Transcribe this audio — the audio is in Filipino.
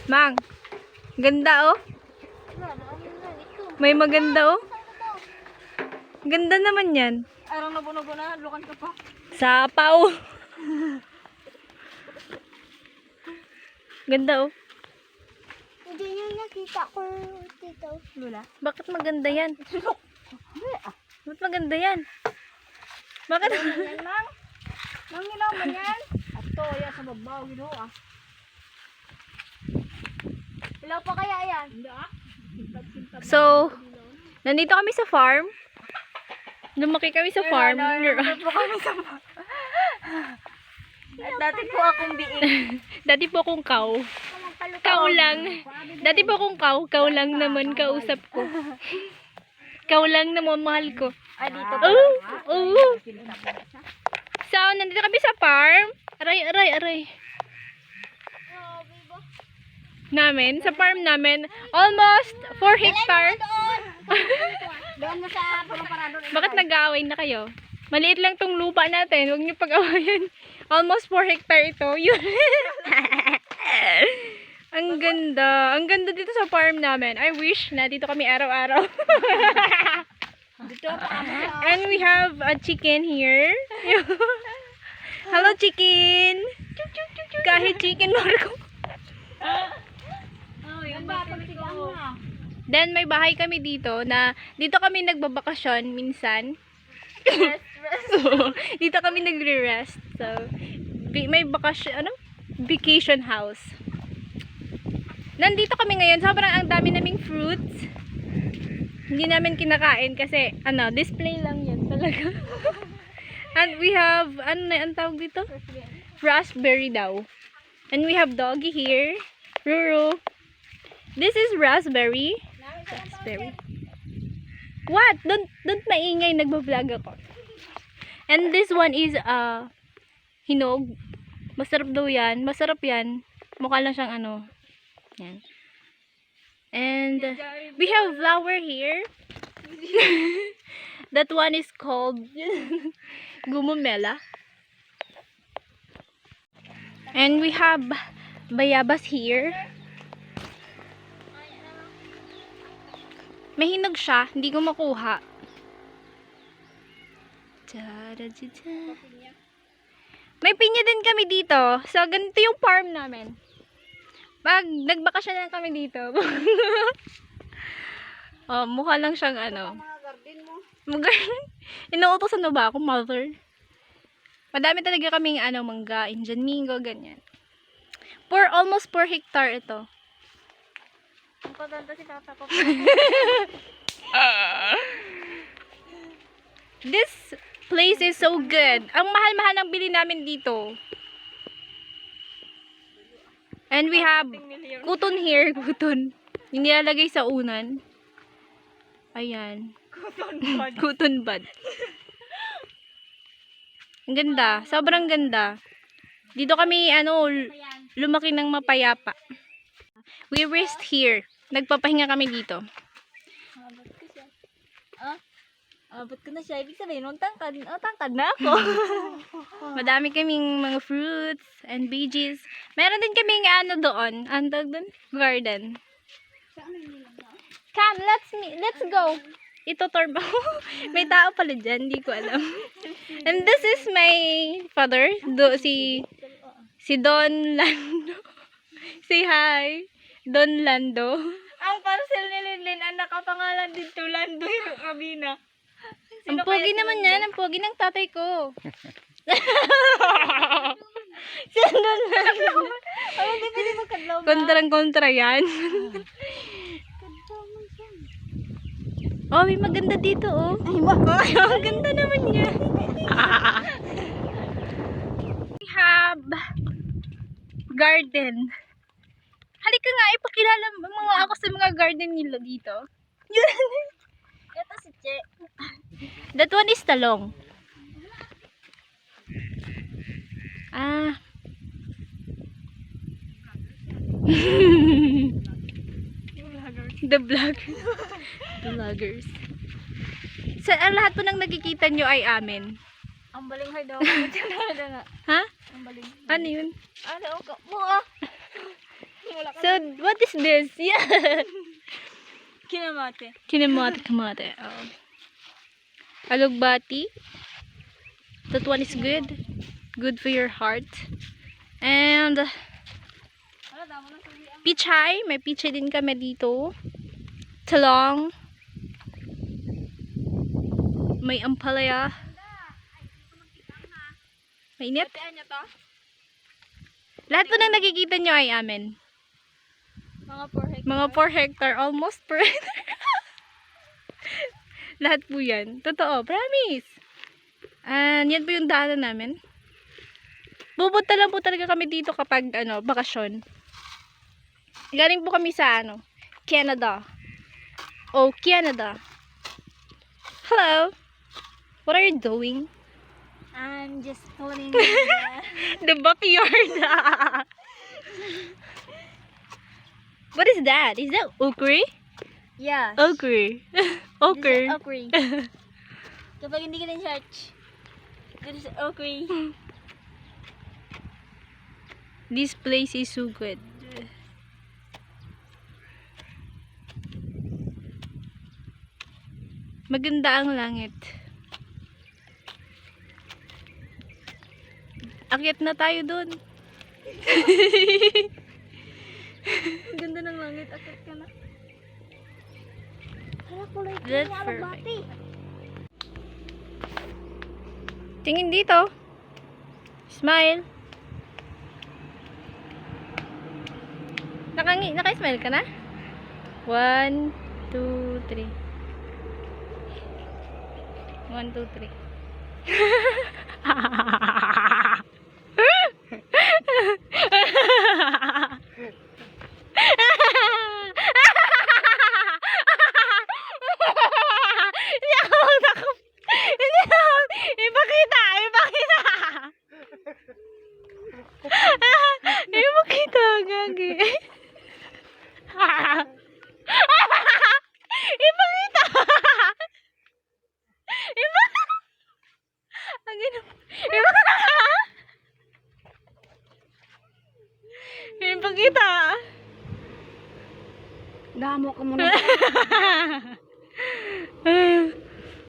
Mang, ganda oh. May maganda oh. Ganda naman yan. Arang nabuno na, lukan ka pa. Sapaw. Ganda oh. Hindi niyo nakita ko dito. Lula. Bakit maganda yan? Bakit maganda yan? Bakit? Yan lang. Nang nilaw man yan. Ato, yan sa babaw, gino ah. Ilaw pa kaya yan? Hindi ah. So, nandito kami sa farm. Lumaki kami sa farm. Nandito kami sa farm. At dati po akong biing. Dati po akong cow. Cow lang. Dati po akong cow. Cow lang naman kausap ko. Cow lang naman mahal ko. Ay, dito pa. Oh. So, nandito kami sa farm. Aray. Namin, sa farm namin, almost 4 hectare. Doon na sa parado. Bakit nag-aaway na kayo? Maliit lang tong lupa natin. Huwag niyo pag-awayan. Almost 4 hectare ito. Yun. Ang ganda. Ang ganda dito sa farm namin. I wish na dito kami araw-araw. Dito pa kami. And we have a chicken here. Hello, chicken. Kahit chicken, Marco. Oh, yung batang sigang na. Then, may bahay kami dito na dito kami nagbabakasyon minsan. So, dito kami nagre-rest. So, may bakasyon, vacation house. Nandito kami ngayon. Sobrang ang dami naming fruits. Hindi namin kinakain kasi, display lang yan talaga. And we have, ang tawag dito? Raspberry daw. And we have doggy here. Ruru. This is raspberry. Raspberry. What? Don't maingay, nagbablog ako. And this one is hinog. Masarap daw yan. Masarap yan. Mukha lang siyang yan. And we have flower here. That one is called gumamela. And we have bayabas here. May hinog siya, hindi ko makuha. May pinya din kami dito. So, ganito yung farm namin. Pag nagbakasyon na kami dito. Mukha lang siyang Mga garden mo. Inuutosan na ba ako, mother? Madami talaga kaming mangga, Indian mango, ganyan. Almost 4 hectare ito. Ang patanda si tata ko. This place is so good. Ang mahal-mahal ng bili namin dito. And we have kuton here, kuton. Yung nilalagay sa unan. Ayan. Kuton bud. Ang ganda. Sobrang ganda. Dito kami, lumaki ng mapayapa. We rest here. Nagpapahinga kami dito. Abot ko na siya. Ibig sabihin, tangkad na ako. Madami kaming mga fruits and veggies. Meron din kaming doon. Ang tawag doon? Garden. Come, let's go. Ito-tour ba? May tao pala dyan. Hindi ko alam. And this is my father. Si Don Lando. Say hi. Don Lando. Ang parcel ni Linlin, ang nakapangalan dito, Lando yung kabina. Ang pogi naman yan. Ang pogi ng tatay ko. Si Don Lando. Ay, hindi pwede magkadlaw ba? Kontrang-kontra yan. Oh, may maganda dito, oh. Ay, ang ganda naman niya. We have garden. Halika nga, ipakilala mga ako sa mga garden nila dito. Ito si Che. That one is talong. The vloggers. Sa lahat po nang nakikita nyo ay amin. Ang balinghay daw. Ha? Ang balinghay. Ano yun? Ano ka mo ah? wala ka. So, what is this? Yeah. Kinamate. Kinamate. Oh. Alugbati. That one is good. Good for your heart. And Wala, damo ng tuloy ang pichay. May pichay din kami dito. Talong. May ampalaya. Mainit. Saan niya to? Lahat po ng nakikita nyo ay amin. Mga 4 hectare. Mga 4 hectare. Almost per hectare. Lahat po yan. Totoo. Promise. And yan po yung daanan namin. Pupunta lang po talaga kami dito kapag bakasyon. Galing po kami sa Canada. Oh, Canada. Hello. What are you doing? I'm just cleaning The backyard. What is that? Is that okra? Yeah. Okra. Okra. Okra. Kapag hindi ka na-search, this is okra. This place is so good. Maganda ang langit. Akyat na tayo dun. Ang ganda ng langit. Akit ka na. Hala, kulay ko That's yung alugbati. Tingin dito. Smile. Naka-smile ka na? 1, 2, 3. 1, 2, 3. Ipakita! Ipakita, gagi. Ipakita! Ipakita! Damo ka muna.